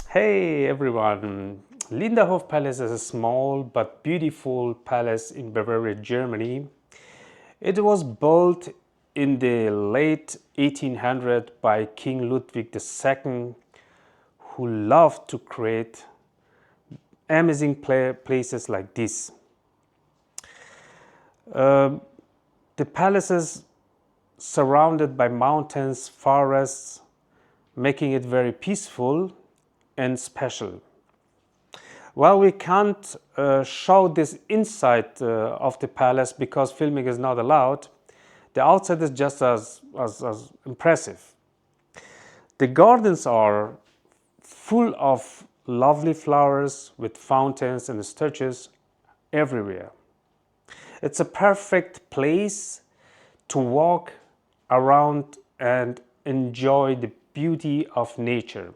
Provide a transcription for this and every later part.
Hey everyone! Linderhof Palace is a small but beautiful palace in Bavaria, Germany. It was built in the late 1800s by King Ludwig II, who loved to create amazing places like this. The palace is surrounded by mountains, forests, making it very peaceful and special. Well, we can't show this inside of the palace because filming is not allowed. The outside is just as impressive. The gardens are full of lovely flowers with fountains and statues everywhere. It's a perfect place to walk around and enjoy the beauty of nature.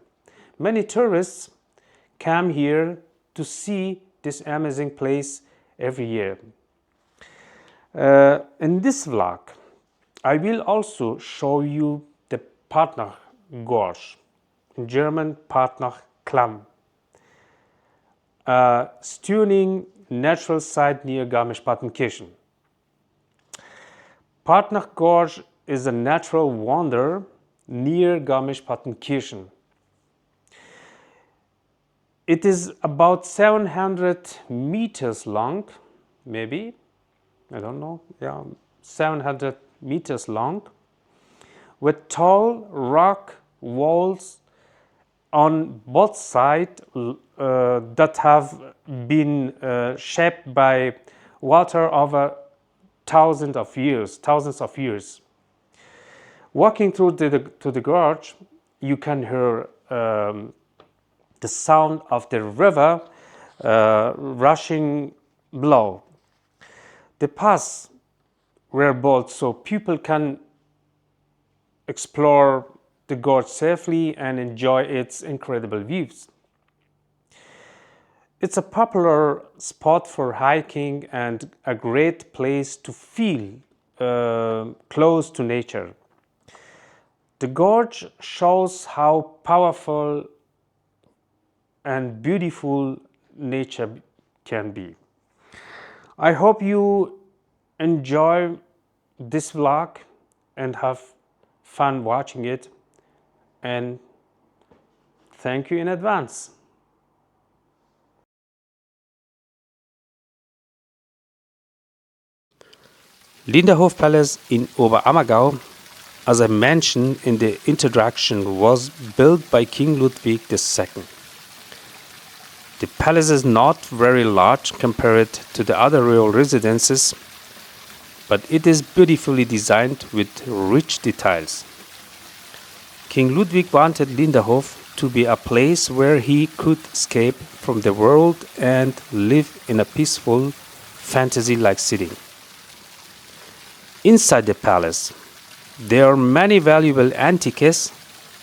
Many tourists come here to see this amazing place every year. In this vlog, I will also show you the Partnach Gorge, in German Partnach Klamm, a stunning natural site near Garmisch-Partenkirchen. Partnach Gorge is a natural wonder near Garmisch-Partenkirchen. It is about 700 meters long, maybe, I don't know, 700 meters long, with tall rock walls on both sides that have been shaped by water over thousands of years. Walking through the gorge, you can hear the sound of the river rushing below. The paths were built so people can explore the gorge safely and enjoy its incredible views. It's a popular spot for hiking and a great place to feel close to nature. The gorge shows how powerful and beautiful nature can be. I hope you enjoy this vlog and have fun watching it, and thank you in advance. Linderhof Palace in Oberammergau, as I mentioned in the introduction, was built by King Ludwig II. The palace is not very large compared to the other royal residences, but it is beautifully designed with rich details. King Ludwig wanted Linderhof to be a place where he could escape from the world and live in a peaceful, fantasy-like setting. Inside the palace, there are many valuable antiques,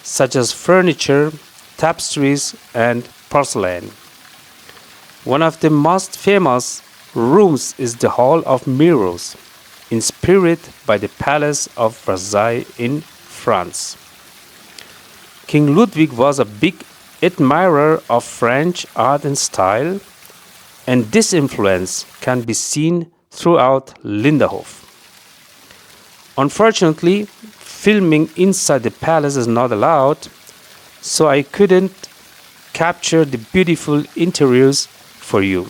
such as furniture, tapestries, and porcelain. One of the most famous rooms is the Hall of Mirrors, inspired by the Palace of Versailles in France. King Ludwig was a big admirer of French art and style, and this influence can be seen throughout Linderhof. Unfortunately, filming inside the palace is not allowed, so I couldn't capture the beautiful interiors for you.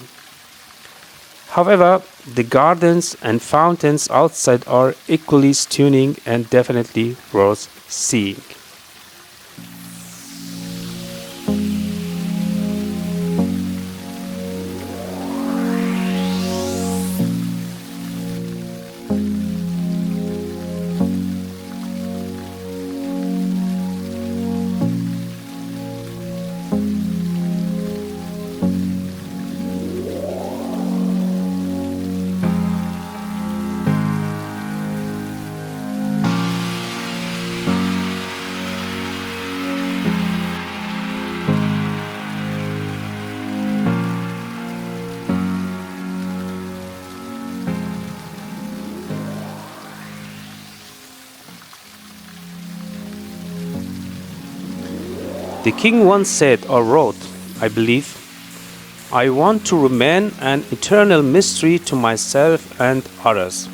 However, the gardens and fountains outside are equally stunning and definitely worth seeing. The king once said or wrote, I believe, I want to remain an eternal mystery to myself and others.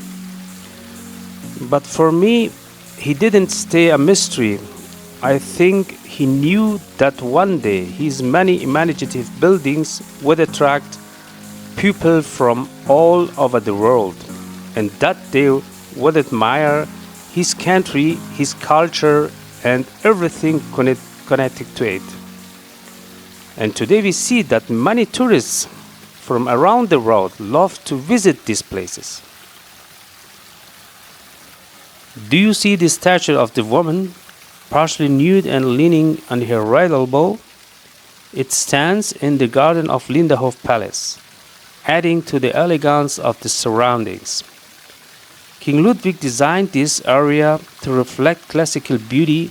But for me, he didn't stay a mystery. I think he knew that one day his many imaginative buildings would attract people from all over the world, and that they would admire his country, his culture, and everything connected to it. And today we see that many tourists from around the world love to visit these places. Do you see the statue of the woman, partially nude and leaning on her right elbow? It stands in the garden of Linderhof Palace, adding to the elegance of the surroundings. King Ludwig designed this area to reflect classical beauty,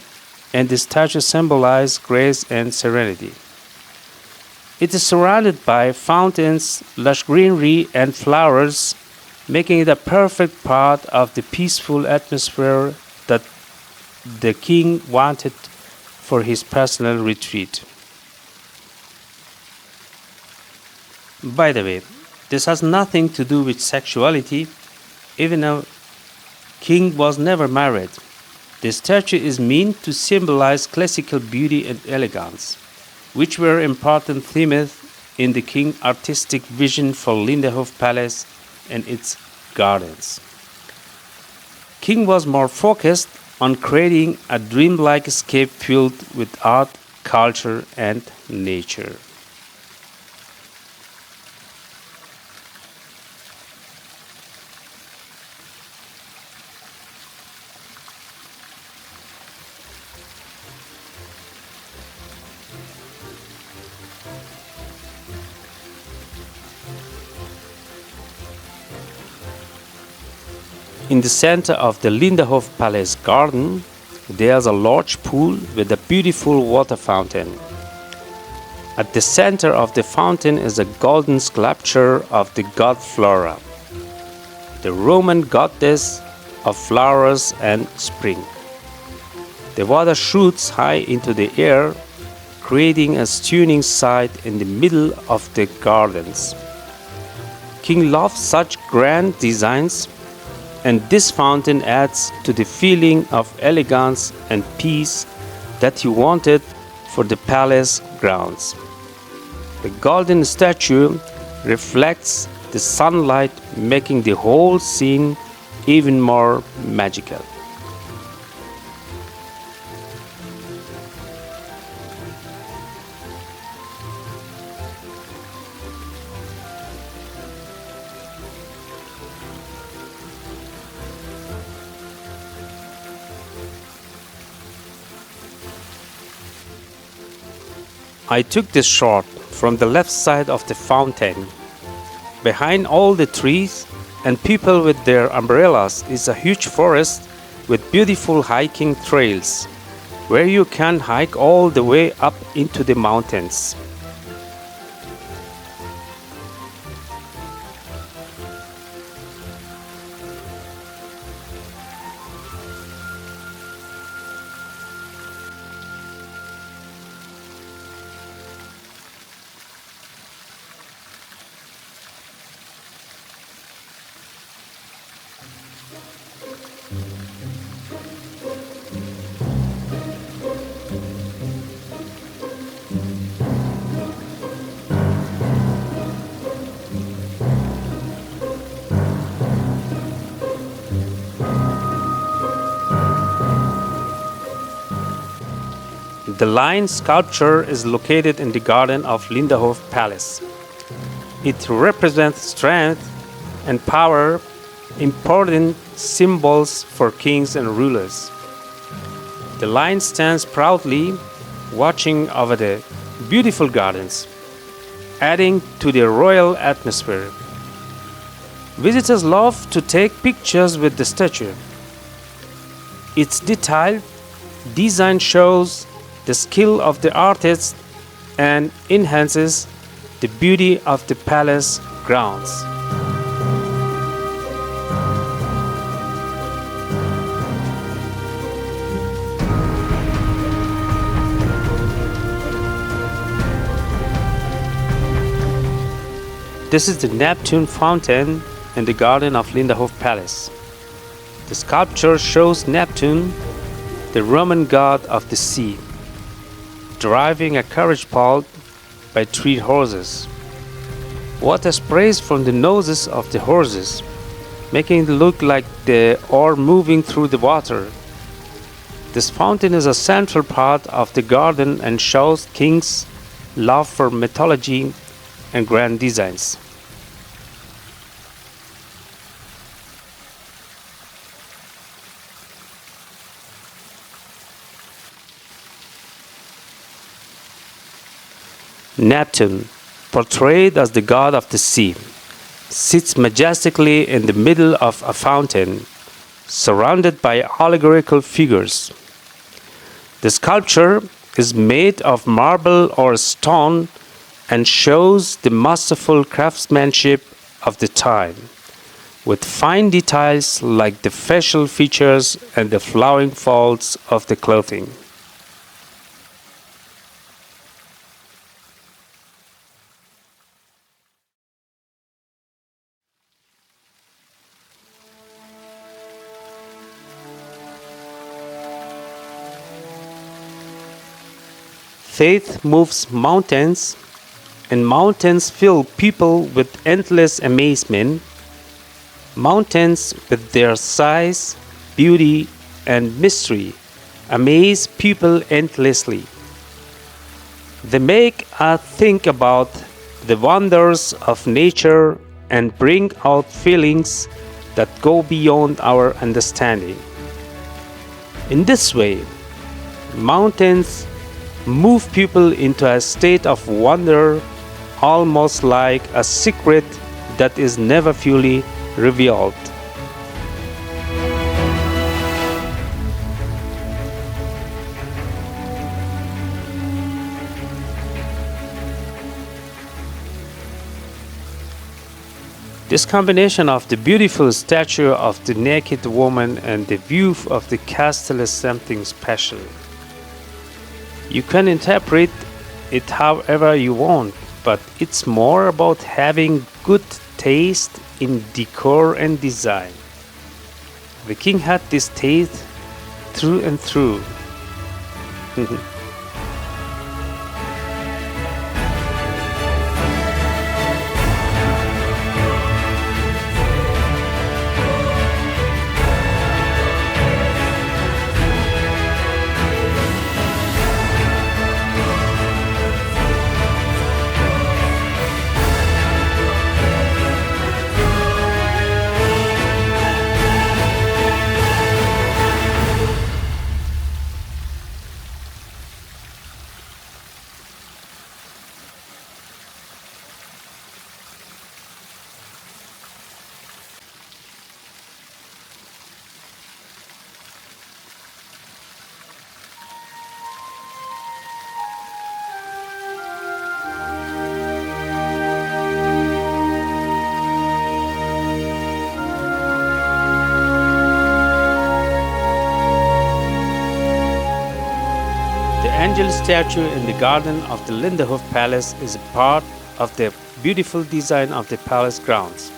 and the statue symbolizes grace and serenity. It is surrounded by fountains, lush greenery, and flowers, making it a perfect part of the peaceful atmosphere that the king wanted for his personal retreat. By the way, this has nothing to do with sexuality, even though king was never married. The statue is meant to symbolize classical beauty and elegance, which were important themes in the king's artistic vision for Linderhof Palace and its gardens. King was more focused on creating a dreamlike escape filled with art, culture, and nature. In the center of the Linderhof Palace garden, there's a large pool with a beautiful water fountain. At the center of the fountain is a golden sculpture of the god Flora, the Roman goddess of flowers and spring. The water shoots high into the air, creating a stunning sight in the middle of the gardens. King loved such grand designs, and this fountain adds to the feeling of elegance and peace that he wanted for the palace grounds. The golden statue reflects the sunlight, making the whole scene even more magical. I took this shot from the left side of the fountain. Behind all the trees and people with their umbrellas is a huge forest with beautiful hiking trails, where you can hike all the way up into the mountains. The lion sculpture is located in the garden of Linderhof Palace. It represents strength and power, important symbols for kings and rulers. The lion stands proudly, watching over the beautiful gardens, adding to the royal atmosphere. Visitors love to take pictures with the statue. Its detailed design shows the skill of the artist and enhances the beauty of the palace grounds. This is the Neptune fountain in the garden of Linderhof Palace. The sculpture shows Neptune, the Roman god of the sea, driving a carriage pulled by 3 horses. Water sprays from the noses of the horses, making it look like they are moving through the water. This fountain is a central part of the garden and shows kings' love for mythology and grand designs. Neptune, portrayed as the god of the sea, sits majestically in the middle of a fountain, surrounded by allegorical figures. The sculpture is made of marble or stone and shows the masterful craftsmanship of the time, with fine details like the facial features and the flowing folds of the clothing. Faith moves mountains, and mountains fill people with endless amazement. Mountains, with their size, beauty, and mystery, amaze people endlessly. They make us think about the wonders of nature and bring out feelings that go beyond our understanding. In this way, mountains move people into a state of wonder, almost like a secret that is never fully revealed. This combination of the beautiful statue of the naked woman and the view of the castle is something special. You can interpret it however you want, but it's more about having good taste in decor and design. The king had this taste through and through. The angel statue in the garden of the Linderhof Palace is a part of the beautiful design of the palace grounds.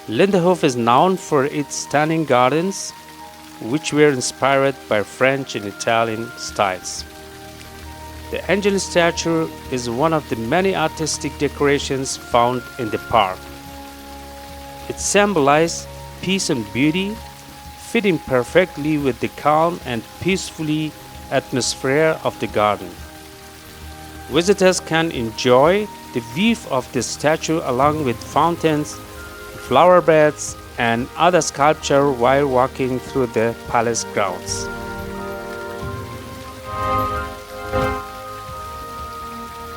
Linderhof is known for its stunning gardens, which were inspired by French and Italian styles. The angel statue is one of the many artistic decorations found in the park. It symbolizes peace and beauty, fitting perfectly with the calm and peacefully atmosphere of the garden. Visitors can enjoy the view of this statue along with fountains, flower beds, and other sculpture while walking through the palace grounds.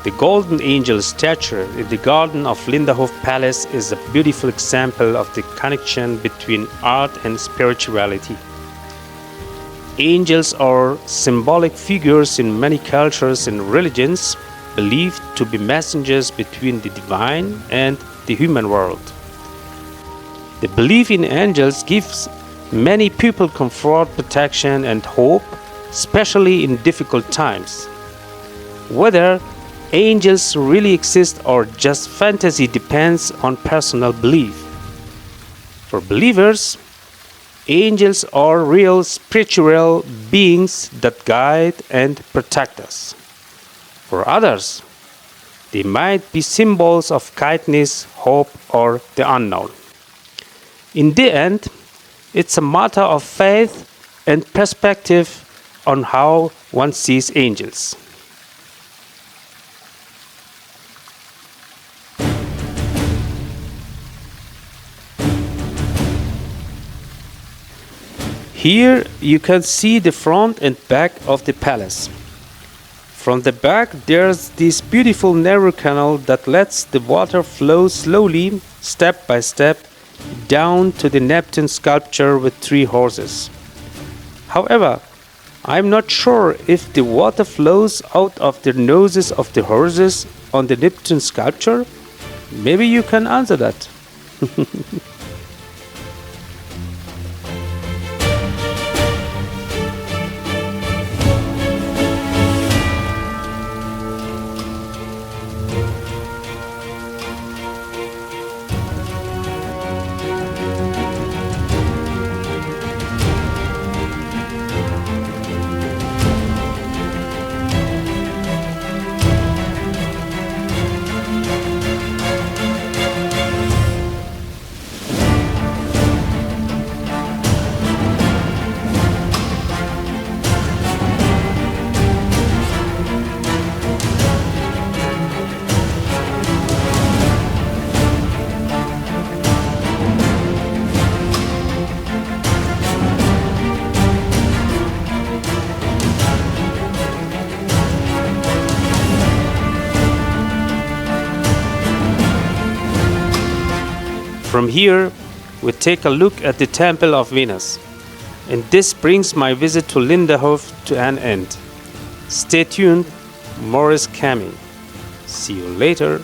The golden angel statue in the garden of Linderhof Palace is a beautiful example of the connection between art and spirituality. Angels are symbolic figures in many cultures and religions, believed to be messengers between the divine and the human world. The belief in angels gives many people comfort, protection, and hope, especially in difficult times. Whether angels really exist or just fantasy depends on personal belief. For believers, angels are real spiritual beings that guide and protect us. For others, they might be symbols of kindness, hope, or the unknown. In the end, it's a matter of faith and perspective on how one sees angels. Here you can see the front and back of the palace. From the back there's this beautiful narrow canal that lets the water flow slowly, step by step, down to the Neptune sculpture with 3 horses. However, I'm not sure if the water flows out of the noses of the horses on the Neptune sculpture. Maybe you can answer that. From here, we take a look at the Temple of Venus. And this brings my visit to Linderhof to an end. Stay tuned, more is coming. See you later.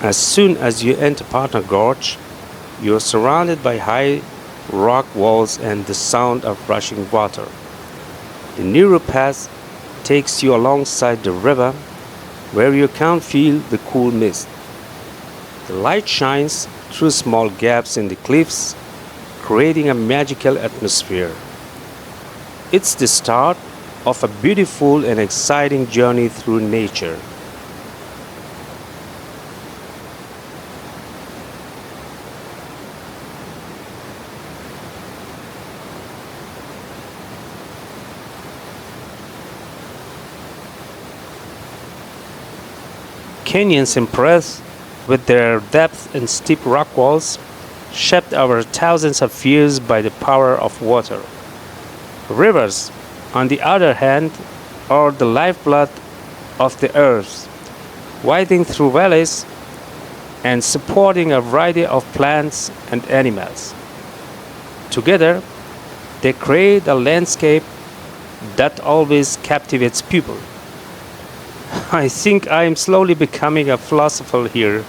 As soon as you enter Partnach Gorge, you are surrounded by high rock walls and the sound of rushing water. The narrow path takes you alongside the river, where you can feel the cool mist. The light shines through small gaps in the cliffs, creating a magical atmosphere. It's the start of a beautiful and exciting journey through nature. Canyons impress with their depth and steep rock walls, shaped over thousands of years by the power of water. Rivers, on the other hand, are the lifeblood of the earth, winding through valleys and supporting a variety of plants and animals. Together, they create a landscape that always captivates people. I think I am slowly becoming a philosopher here.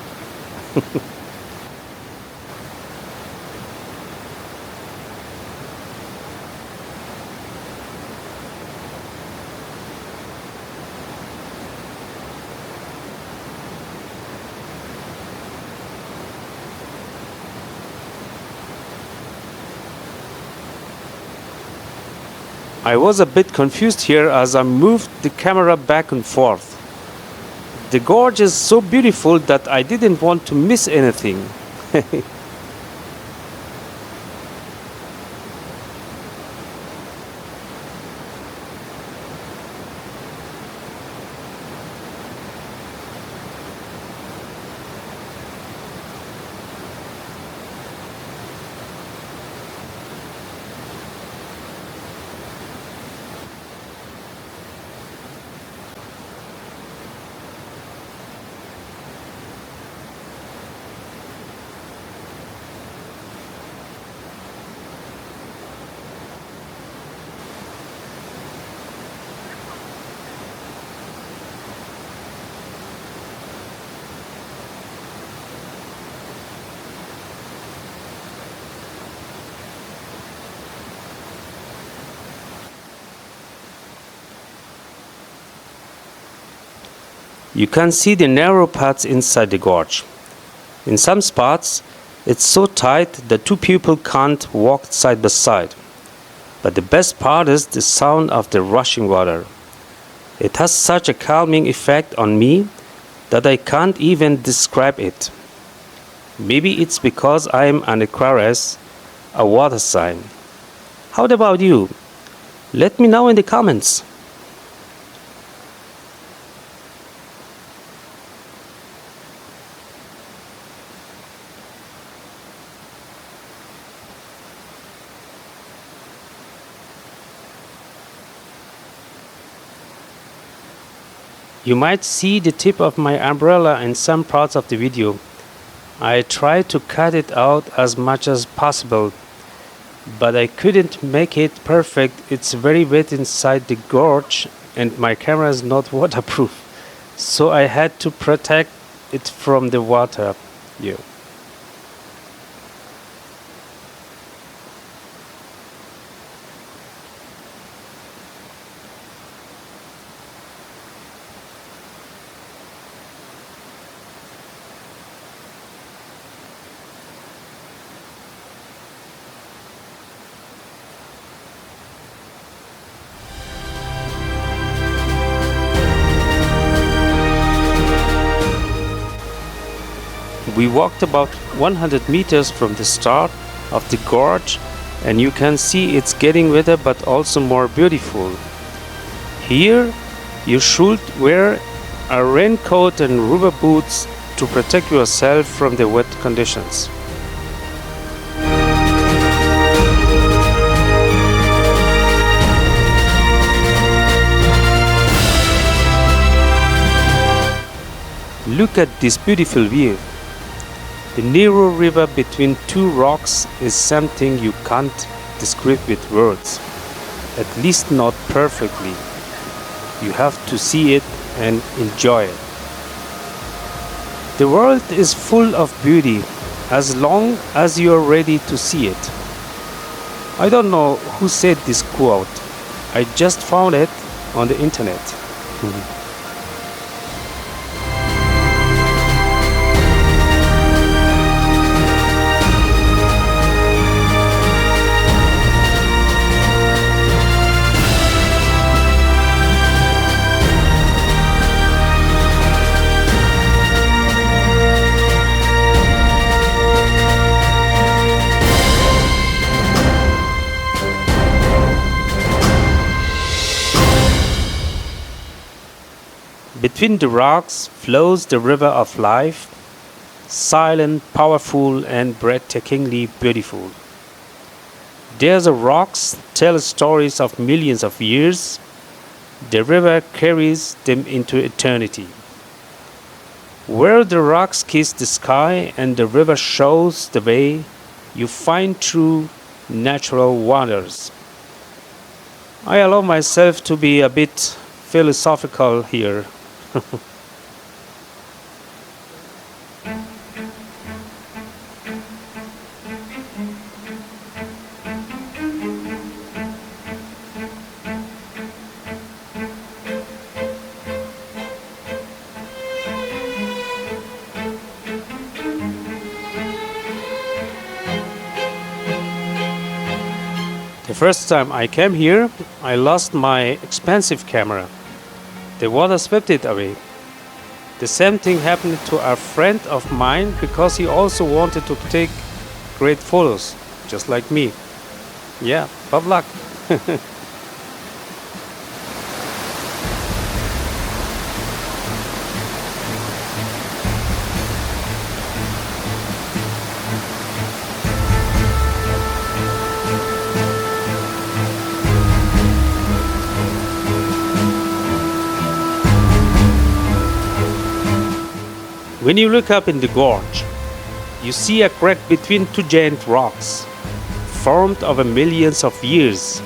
I was a bit confused here as I moved the camera back and forth. The gorge is so beautiful that I didn't want to miss anything. You can see the narrow paths inside the gorge. In some spots, it's so tight that two people can't walk side by side. But the best part is the sound of the rushing water. It has such a calming effect on me that I can't even describe it. Maybe it's because I'm an Aquarius, a water sign. How about you? Let me know in the comments. You might see the tip of my umbrella in some parts of the video. I tried to cut it out as much as possible, but I couldn't make it perfect. It's very wet inside the gorge and my camera is not waterproof, so I had to protect it from the water. We walked about 100 meters from the start of the gorge, and you can see it's getting wetter but also more beautiful. Here you should wear a raincoat and rubber boots to protect yourself from the wet conditions. Look at this beautiful view. The narrow river between two rocks is something you can't describe with words, at least not perfectly. You have to see it and enjoy it. The world is full of beauty as long as you are ready to see it. I don't know who said this quote. I just found it on the internet. Between the rocks flows the river of life, silent, powerful, and breathtakingly beautiful. There the rocks tell stories of millions of years. The river carries them into eternity. Where the rocks kiss the sky and the river shows the way, you find true natural wonders. I allow myself to be a bit philosophical here. The first time I came here, I lost my expensive camera. The water swept it away. The same thing happened to a friend of mine because he also wanted to take great photos, just like me. Yeah, tough luck. When you look up in the gorge, you see a crack between two giant rocks, formed over millions of years.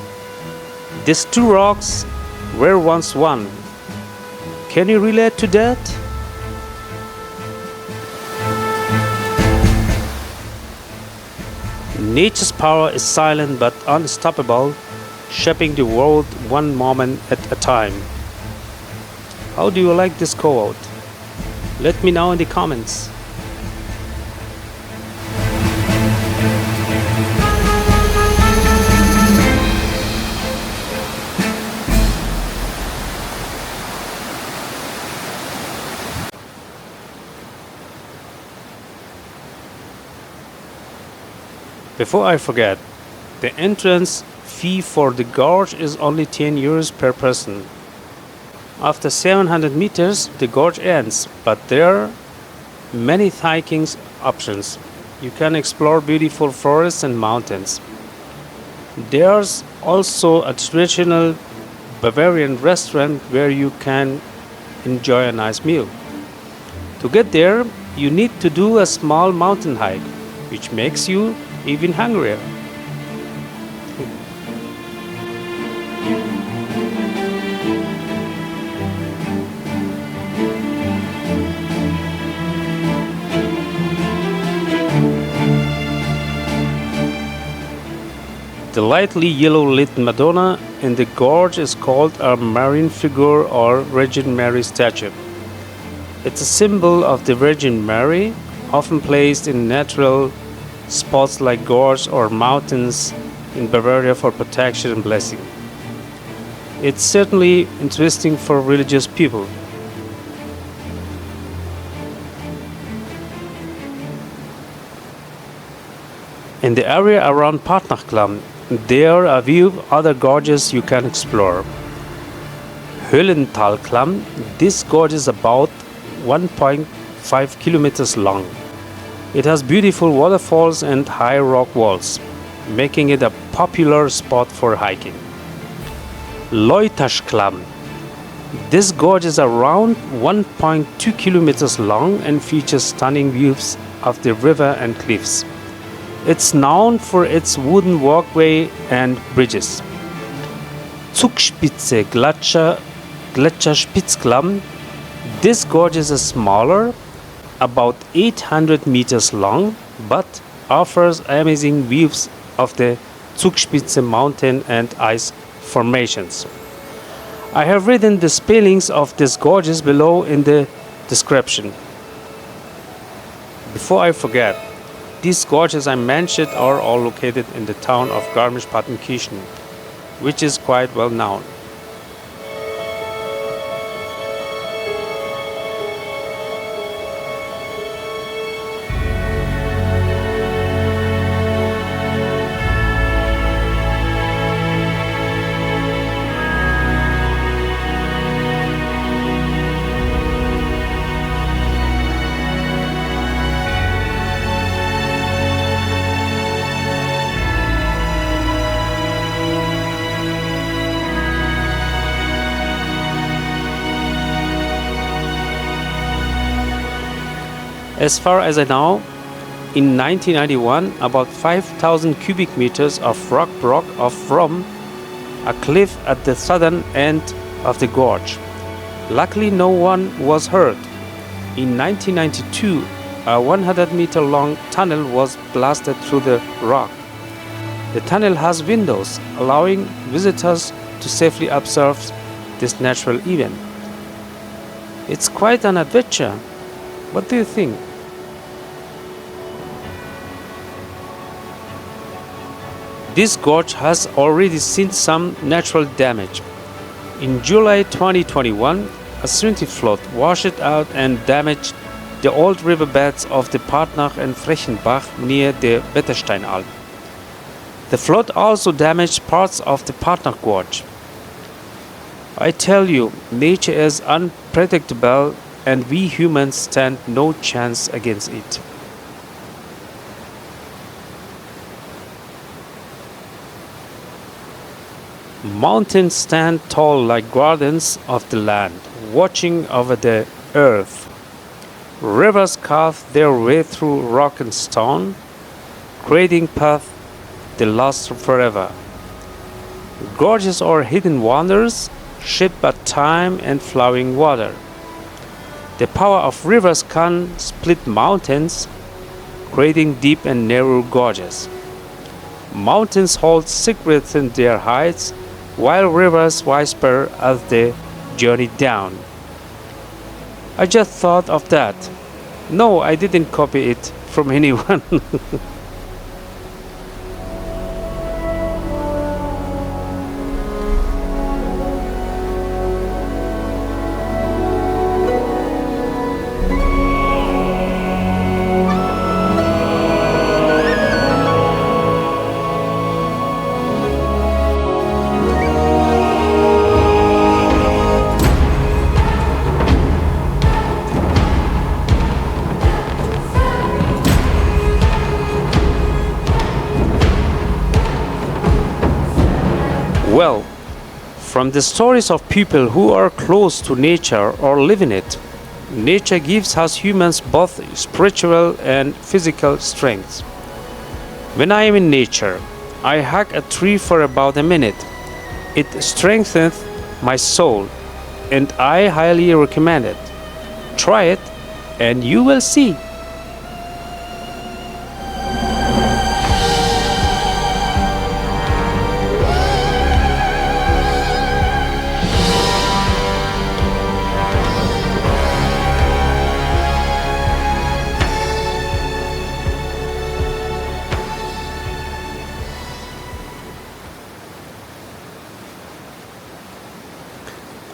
These two rocks were once one. Can you relate to that? Nature's power is silent but unstoppable, shaping the world one moment at a time. How do you like this quote? Let me know in the comments. Before I forget, the entrance fee for the gorge is only 10 euros per person. After 700 meters, the gorge ends, but there are many hiking options. You can explore beautiful forests and mountains. There's also a traditional Bavarian restaurant where you can enjoy a nice meal. To get there, you need to do a small mountain hike, which makes you even hungrier. The lightly yellow-lit Madonna in the gorge is called a marine figure or Virgin Mary statue. It's a symbol of the Virgin Mary, often placed in natural spots like gorges or mountains in Bavaria for protection and blessing. It's certainly interesting for religious people. In the area around Partnach Gorge, there are a few other gorges you can explore. Höhlentalklamm, this gorge is about 1.5 kilometers long. It has beautiful waterfalls and high rock walls, making it a popular spot for hiking. Leutaschklamm, this gorge is around 1.2 kilometers long and features stunning views of the river and cliffs. It's known for its wooden walkway and bridges. Zugspitze Gletscherspitzklamm. This gorge is a smaller, about 800 meters long, but offers amazing views of the Zugspitze mountain and ice formations. I have written the spellings of these gorges below in the description. Before I forget, these gorges I mentioned are all located in the town of Garmisch-Partenkirchen, which is quite well known. As far as I know, in 1991, about 5,000 cubic meters of rock broke off from a cliff at the southern end of the gorge. Luckily, no one was hurt. In 1992, a 100-meter long tunnel was blasted through the rock. The tunnel has windows, allowing visitors to safely observe this natural event. It's quite an adventure. What do you think? This gorge has already seen some natural damage. In July 2021, a Sünti flood washed out and damaged the old riverbeds of the Partnach and Frechenbach near the Wettersteinalp. The flood also damaged parts of the Partnach Gorge. I tell you, nature is unpredictable and we humans stand no chance against it. Mountains stand tall like guardians of the land, watching over the earth. Rivers carve their way through rock and stone, creating paths that last forever. Gorges are hidden wonders, shaped by time and flowing water. The power of rivers can split mountains, creating deep and narrow gorges. Mountains hold secrets in their heights, while rivers whisper as they journey down. I just thought of that. No, I didn't copy it from anyone. Well, from the stories of people who are close to nature or live in it, nature gives us humans both spiritual and physical strength. When I am in nature, I hug a tree for about a minute. It strengthens my soul, and I highly recommend it. Try it, and you will see.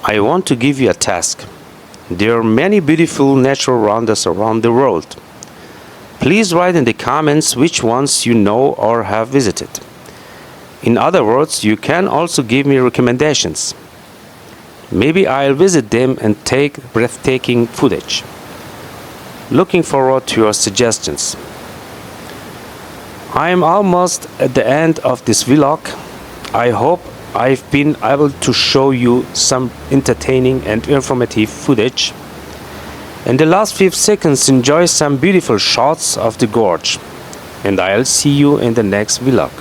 I want to give you a task. There are many beautiful natural wonders around the world. Please write in the comments which ones you know or have visited. In other words, you can also give me recommendations. Maybe I'll visit them and take breathtaking footage. Looking forward to your suggestions. I am almost at the end of this vlog. I hope I've been able to show you some entertaining and informative footage. In the last few seconds, enjoy some beautiful shots of the gorge. And I'll see you in the next vlog.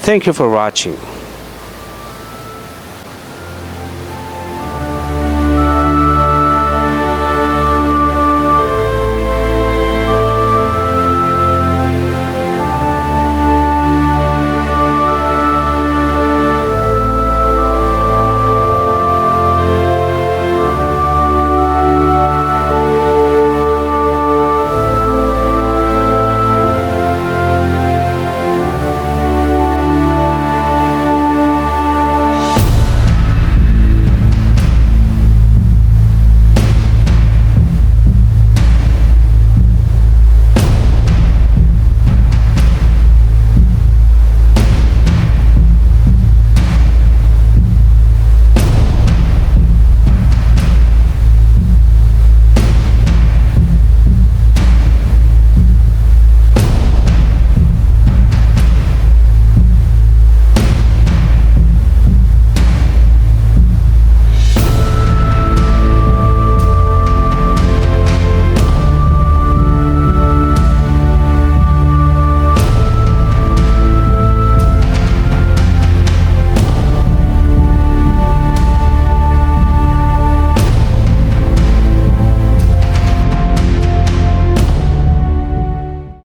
Thank you for watching.